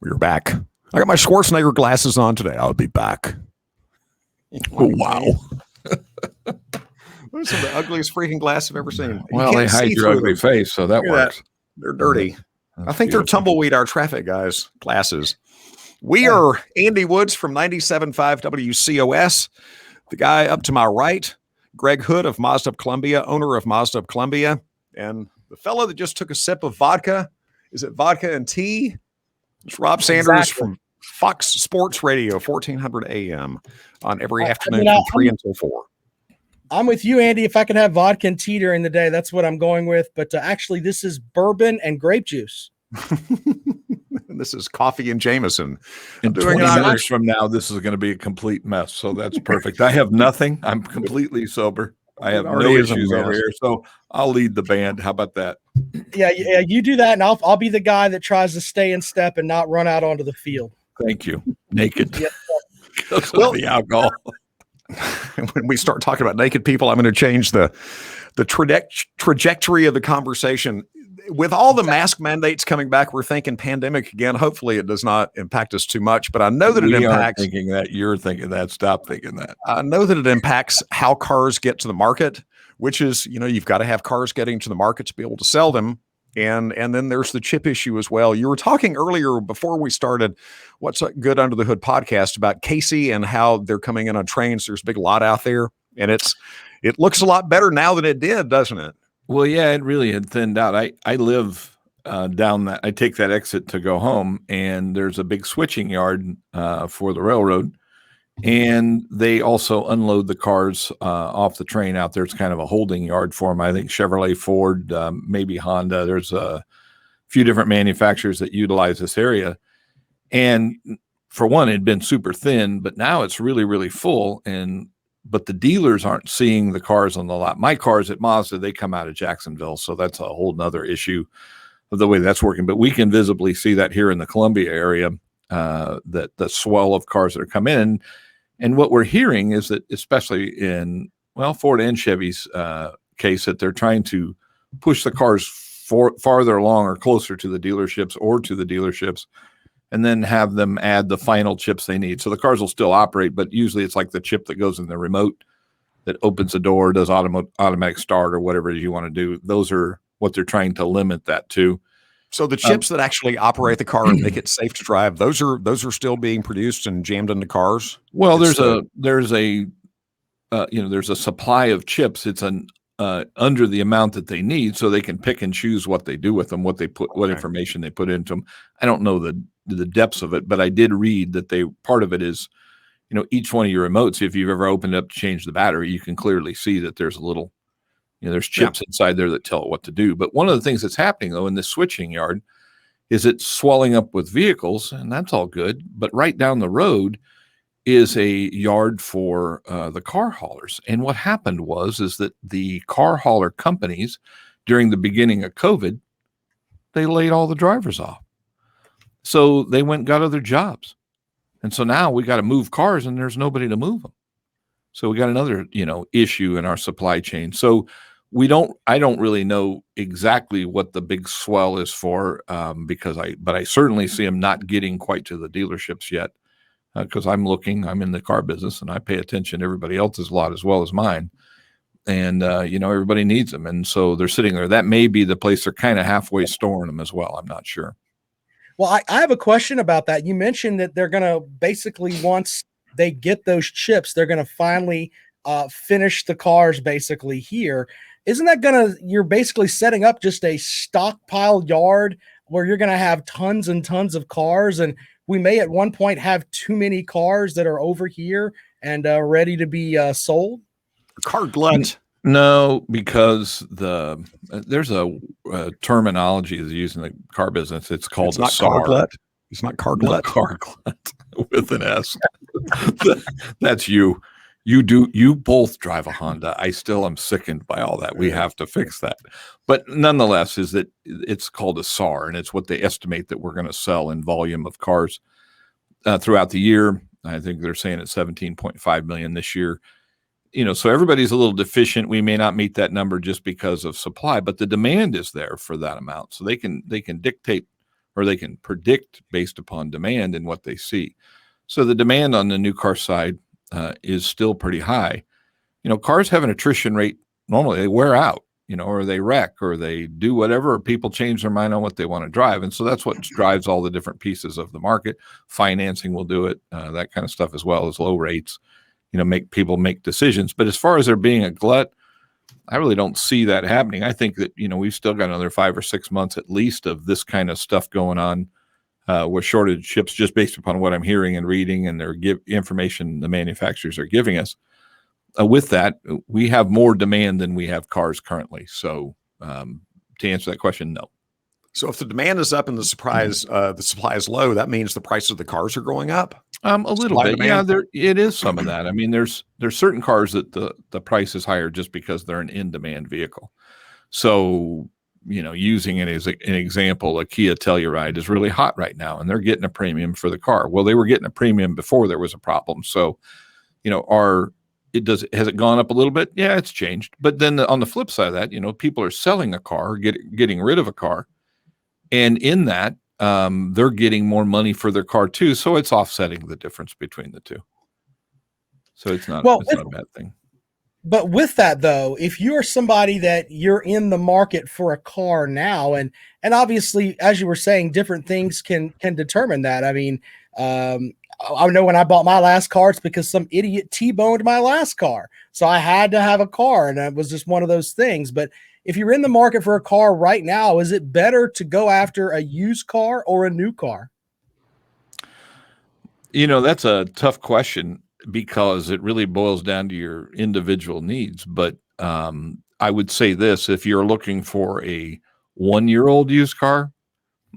We're back. I got my Schwarzenegger glasses on today. I'll be back. Oh, wow. Those are the ugliest freaking glasses I've ever seen. Well, they hide your ugly face, so that works. They're dirty. I think they're Tumbleweed, our traffic guys' glasses. We are Andy Woods from 97.5 WCOS. The guy up to my right, Greg Hood of Mazda of Columbia, owner of Mazda of Columbia. And the fellow that just took a sip of vodka, is it vodka and tea? It's Rob Sanders from Fox Sports Radio, 1400 AM on every afternoon from 3 until 4. I'm with you, Andy. If I could have vodka and tea during the day, that's what I'm going with. But actually, this is bourbon and grape juice. And this is coffee and Jameson. In 20 minutes from now, this is going to be a complete mess. So that's perfect. I have nothing. I'm completely sober. I have no issues over here. So I'll lead the band. How about that? Yeah, you do that, and I'll be the guy that tries to stay in step and not run out onto the field. Thank you. Naked. Yes, because of the alcohol. When we start talking about naked people, I'm going to change the trajectory of the conversation. With all the mask mandates coming back, we're thinking pandemic again. Hopefully it does not impact us too much, but I know that it impacts. Thinking that. You're thinking that. Stop thinking that. I know that it impacts how cars get to the market, which is, you've got to have cars getting to the market to be able to sell them. And then there's the chip issue as well. You were talking earlier before we started What's Good Under the Hood podcast about Casey and how they're coming in on trains. There's a big lot out there, and it looks a lot better now than it did, doesn't it? Well, yeah, it really had thinned out. I live down that. I take that exit to go home, and there's a big switching yard for the railroad, and they also unload the cars off the train out there. It's kind of a holding yard for them. I think Chevrolet, Ford, maybe Honda. There's a few different manufacturers that utilize this area, and for one, it had been super thin, but now it's really, really full. But the dealers aren't seeing the cars on the lot. My cars at Mazda, they come out of Jacksonville. So that's a whole nother issue of the way that's working. But we can visibly see that here in the Columbia area, that the swell of cars that are coming in. And what we're hearing is that, especially in, Ford and Chevy's case, that they're trying to push the cars farther along or closer to the dealerships and then have them add the final chips they need. So the cars will still operate, but usually it's like the chip that goes in the remote that opens the door, does automatic start or whatever it is you want to do. Those are what they're trying to limit that to. So the chips that actually operate the car and make it safe to drive, those are still being produced and jammed into cars. Well, there's a supply of chips. It's under the amount that they need, so they can pick and choose what they do with them, what information they put into them. I don't know the depths of it, but I did read that part of it is, each one of your remotes, if you've ever opened it up to change the battery, you can clearly see that there's a little, there's chips inside there that tell it what to do. But one of the things that's happening though in this switching yard is it's swelling up with vehicles, and that's all good. But right down the road is a yard for the car haulers. And what happened is that the car hauler companies during the beginning of COVID, they laid all the drivers off. So they went and got other jobs. And so now we got to move cars and there's nobody to move them. So we got another, issue in our supply chain. So I don't really know exactly what the big swell is for, but I certainly see them not getting quite to the dealerships yet. Because I'm in the car business and I pay attention to everybody else's lot as well as mine. And, everybody needs them. And so they're sitting there. That may be the place they're kind of halfway storing them as well. I'm not sure. Well, I have a question about that. You mentioned that they're going to basically, once they get those chips, they're going to finally finish the cars basically here. Isn't that you're basically setting up just a stockpile yard where you're going to have tons and tons of cars, and we may at one point have too many cars that are over here and ready to be sold? Car glut. No, because there's a terminology that's used in the car business. It's called it's not car glut. It's not car glut. Car glut with an S. That's you. You both drive a Honda. I still am sickened by all that. We have to fix that. But nonetheless, is that it's called a SAR, and it's what they estimate that we're going to sell in volume of cars throughout the year. I think they're saying it's 17.5 million this year. So everybody's a little deficient. We may not meet that number just because of supply, but the demand is there for that amount. So they can dictate or they can predict based upon demand and what they see. So the demand on the new car side is still pretty high. Cars have an attrition rate. Normally they wear out, or they wreck, or they do whatever, or people change their mind on what they want to drive. And so that's what drives all the different pieces of the market. Financing will do it, that kind of stuff, as well as low rates, make people make decisions. But as far as there being a glut, I really don't see that happening. I think that, we've still got another 5 or 6 months at least of this kind of stuff going on with shortage chips, just based upon what I'm hearing and reading and their information the manufacturers are giving us. With that, we have more demand than we have cars currently. So to answer that question, no. So if the demand is up and the supply is low, that means the price of the cars are going up? A little bit. Yeah, it is some of that. I mean, there's certain cars that the price is higher just because they're an in-demand vehicle. So, using it as an example, a Kia Telluride is really hot right now, and they're getting a premium for the car. Well, they were getting a premium before there was a problem. So, has it gone up a little bit? Yeah, it's changed. But then on the flip side of that, people are selling a car, getting rid of a car. And in that, they're getting more money for their car too. So it's offsetting the difference between the two. So it's not a bad thing. But with that, though, if you're somebody that you're in the market for a car now, and obviously, as you were saying, different things can determine that. I mean, I know when I bought my last car, it's because some idiot T-boned my last car. So I had to have a car, and it was just one of those things. But if you're in the market for a car right now, is it better to go after a used car or a new car? That's a tough question, because it really boils down to your individual needs. But I would say this: if you're looking for a 1-year-old used car,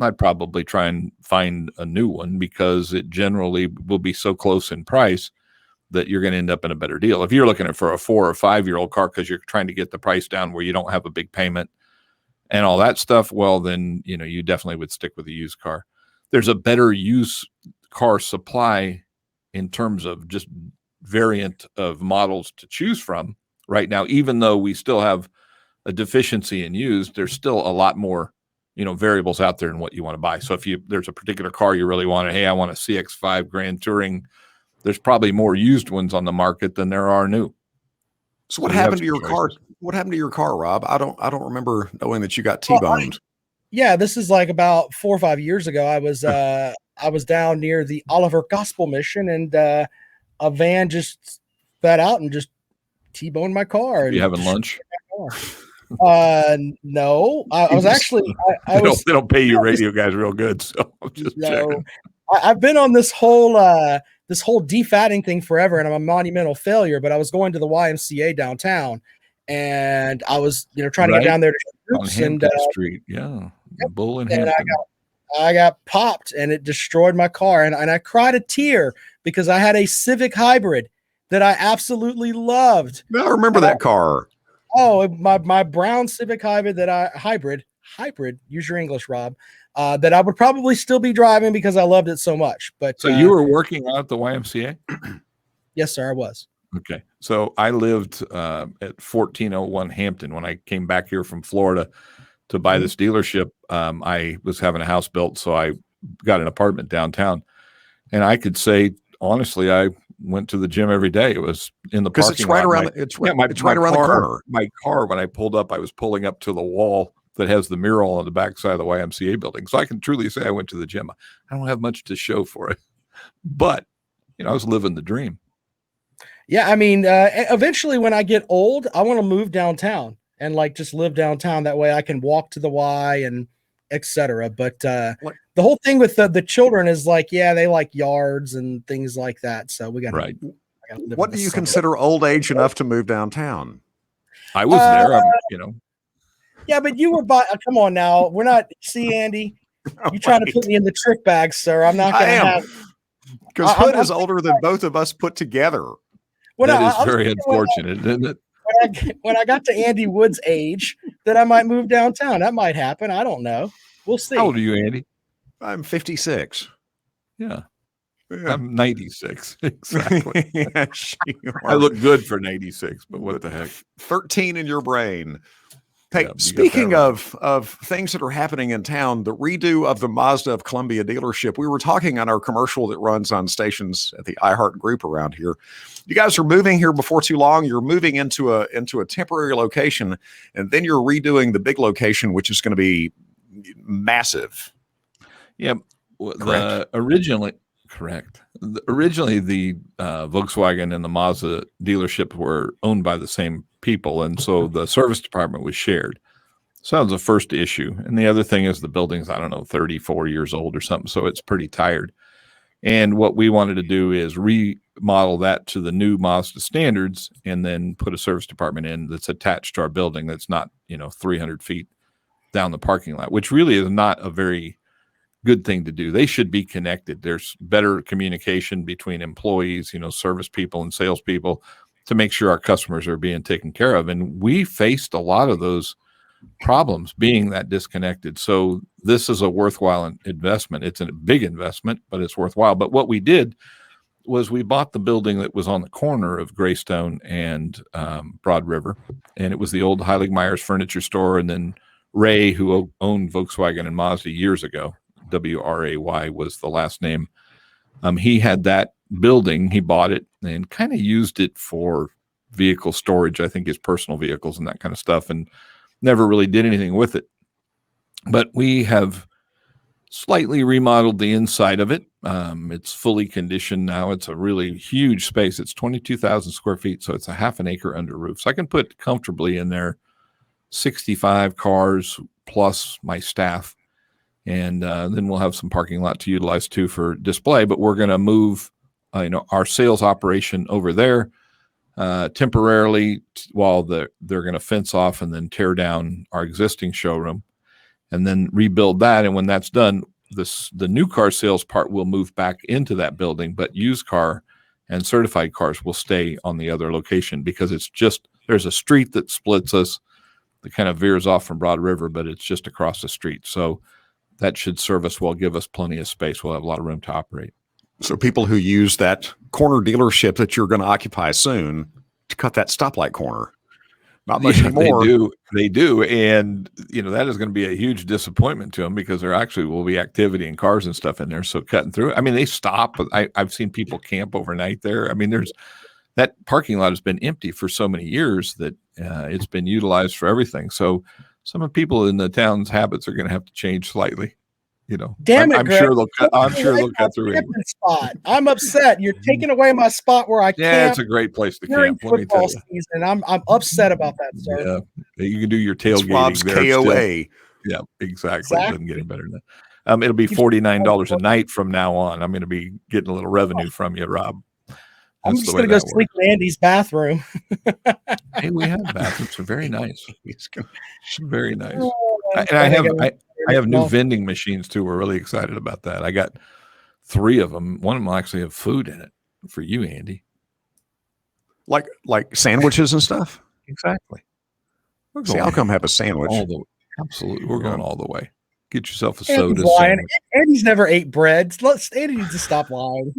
I'd probably try and find a new one, because it generally will be so close in price that you're going to end up in a better deal. If you're looking for a 4 or 5-year-old car because you're trying to get the price down where you don't have a big payment and all that stuff, well, then, you definitely would stick with a used car. There's a better used car supply in terms of just variant of models to choose from right now. Even though we still have a deficiency in used, there's still a lot more variables out there in what you want to buy. So if there's a particular car you really want, hey, I want a CX-5 Grand Touring, there's probably more used ones on the market than there are new. So what happened to your car? What happened to your car, Rob? I don't remember knowing that you got T-boned. Yeah, this is like about 4 or 5 years ago. I was down near the Oliver Gospel Mission, and a van just spat out and just T-boned my car. Are you having lunch? No, I was actually. They don't pay you radio guys real good, so I'm just checking. I've been on this whole defatting thing forever, and I'm a monumental failure. But I was going to the YMCA downtown, and I was trying to get down there to groups, on Hampton Street, Bull and Hampton. I got popped, and it destroyed my car, and I cried a tear because I had a Civic Hybrid that I absolutely loved. I remember that car. Oh, my brown Civic Hybrid hybrid, use your English, Rob, that I would probably still be driving because I loved it so much. But so you were working out at the YMCA? Yes, sir, I was. Okay. So I lived at 1401 Hampton when I came back here from Florida to buy this dealership. I was having a house built, so I got an apartment downtown. And I could say, honestly, I went to the gym every day. It was in the parking lot. It's right around. It's right around the corner. My car, when I pulled up, I was pulling up to the wall that has the mural on the back side of the YMCA building. So I can truly say I went to the gym. I don't have much to show for it, but I was living the dream. Yeah, I mean, eventually when I get old, I want to move downtown and just live downtown. That way I can walk to the Y and etc. But the whole thing with the children is they like yards and things like that. So we got right. What do you consider old age enough to move downtown? I was there, Yeah, but you were come on now. We're not. See, Andy, you trying to put me in the trick bag, sir. I'm not going to have. Because Hood is older than both of us put together. That is very unfortunate, isn't it? When I got to Andy Wood's age, that I might move downtown. That might happen. I don't know. We'll see. How old are you, Andy? I'm 56. Yeah. I'm 96. Exactly. I look good for 96, but what the heck? 13 in your brain. Hey, Yeah, speaking of things that are happening in town, the redo of the Mazda of Columbia dealership, we were talking on our commercial that runs on stations at the iHeart group around here. You guys are moving here before too long. You're moving into a temporary location, and then you're redoing the big location, which is going to be massive. Yeah, originally the Volkswagen and the Mazda dealership were owned by the same people, and so the service department was shared. So that was the first issue. And the other thing is the building's, I don't know, 34 years old or something, so it's pretty tired. And what we wanted to do is remodel that to the new Mazda standards and then put a service department in that's attached to our building that's not, 300 feet down the parking lot, which really is not a very good thing to do. They should be connected. There's better communication between employees, service people and salespeople to make sure our customers are being taken care of. And we faced a lot of those problems being that disconnected. So this is a worthwhile investment. It's a big investment, but it's worthwhile. But what we did was we bought the building that was on the corner of Greystone and Broad River. And it was the old Heilig Myers furniture store. And then Ray, who owned Volkswagen and Mazda years ago, WRAY was the last name. He had that building. He bought it and kind of used it for vehicle storage, I think his personal vehicles and that kind of stuff, and never really did anything with it. But we have slightly remodeled the inside of it. It's fully conditioned now. It's a really huge space. It's 22,000 square feet, so it's a half an acre under roof. So I can put comfortably in there 65 cars plus my staff. And then we'll have some parking lot to utilize too for display. But we're going to move, our sales operation over there temporarily while they're going to fence off and then tear down our existing showroom, and then rebuild that. And when that's done, the new car sales part will move back into that building, but used car and certified cars will stay on the other location because there's a street that splits us that kind of veers off from Broad River, but it's just across the street. So that should serve us well, give us plenty of space. We'll have a lot of room to operate. So people who use that corner dealership that you're going to occupy soon to cut that stoplight corner, not much anymore. They do. And, that is going to be a huge disappointment to them because there actually will be activity and cars and stuff in there. So cutting through, they stop. I've seen people camp overnight there. That parking lot has been empty for so many years that it's been utilized for everything. So some of the people in the town's habits are going to have to change slightly. Damn it, I'm sure they'll cut through it. Spot. I'm upset. You're taking away my spot where I camp. Yeah, it's a great place to camp. Let me tell you. Season. I'm upset about that, sir. Yeah, you can do your tailgating. Rob's there KOA. Still. Yeah, exactly. It doesn't get any better than that. It'll be $49 a night from now on. I'm going to be getting a little revenue from you, Rob. I'm just going to go sleep in Andy's bathroom. Hey, we have bathrooms. They're very nice. Very nice. And I have new vending machines too. We're really excited about that. I got 3 of them. One of them will actually have food in it for you, Andy. Like sandwiches and stuff? Exactly. See, I'll come have a sandwich. Absolutely. We're going all the way. Get yourself a soda. Andy's never ate bread. Andy needs to stop lying.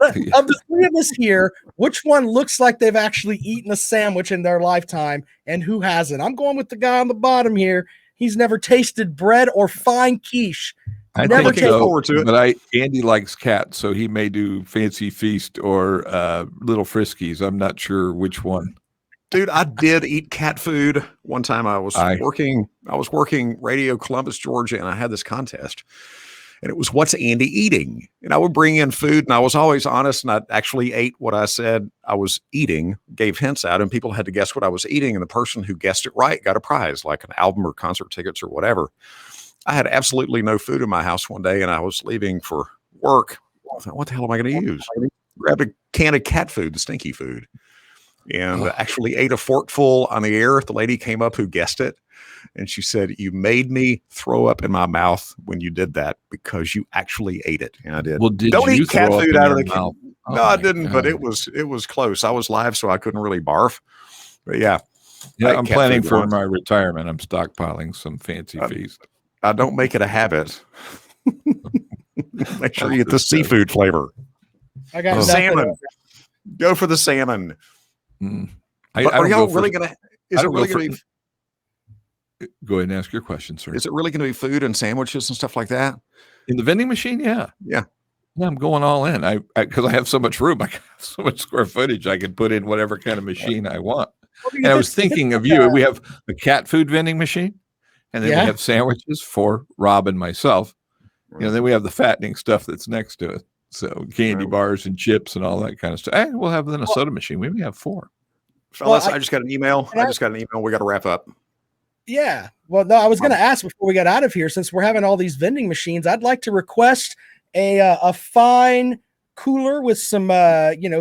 Of the 3 of us here, which one looks like they've actually eaten a sandwich in their lifetime and who hasn't? I'm going with the guy on the bottom here. He's never tasted bread or fine quiche. I never think forward to it. But Andy likes cats, so he may do Fancy Feast or Little Friskies. I'm not sure which one. Dude, I did eat cat food one time. I was working Radio Columbus, Georgia, and I had this contest. And it was, what's Andy eating? And I would bring in food, and I was always honest, and I actually ate what I said I was eating, gave hints out, and people had to guess what I was eating, and the person who guessed it right got a prize, like an album or concert tickets or whatever. I had absolutely no food in my house one day, and I was leaving for work. I thought, what the hell am I going to use? Grabbed a can of cat food, the stinky food, and actually ate a forkful on the air. The lady came up who guessed it. And she said, you made me throw up in my mouth when you did that because you actually ate it. And I did. Well, don't eat cat food out of the mouth. No, I didn't, but it was close. I was live, so I couldn't really barf. But yeah. Yeah, I'm planning for my retirement. I'm stockpiling some Fancy Feast. I don't make it a habit. Make sure you get the seafood flavor. I got salmon. Go for the salmon. Mm. Are y'all really going to? Is it really going to be? Go ahead and ask your question, sir. Is it really going to be food and sandwiches and stuff like that? In the vending machine? Yeah. Yeah. Yeah, I'm going all in. Because I have so much room, I have so much square footage, I can put in whatever kind of machine I want. And I was thinking of you. We have a cat food vending machine, and then we have sandwiches for Rob and myself. Then we have the fattening stuff that's next to it. So candy bars and chips and all that kind of stuff. And we'll have then a soda machine. We may have 4. Fellas, I just got an email. We got to wrap up. Yeah. Well, no, I was going to ask before we got out of here, since we're having all these vending machines, I'd like to request a fine cooler with some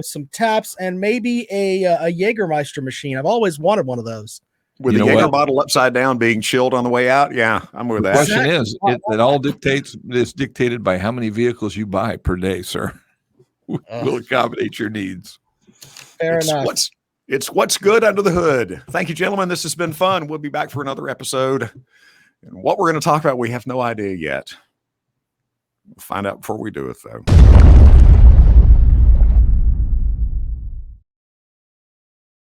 some taps and maybe a Jägermeister machine. I've always wanted one of those. With the Jaeger bottle upside down being chilled on the way out. Yeah, I'm with that. The question is, it all is dictated by how many vehicles you buy per day, sir. We'll accommodate your needs. Fair enough. It's what's good under the hood. Thank you, gentlemen. This has been fun. We'll be back for another episode. And what we're going to talk about, we have no idea yet. We'll find out before we do it, though.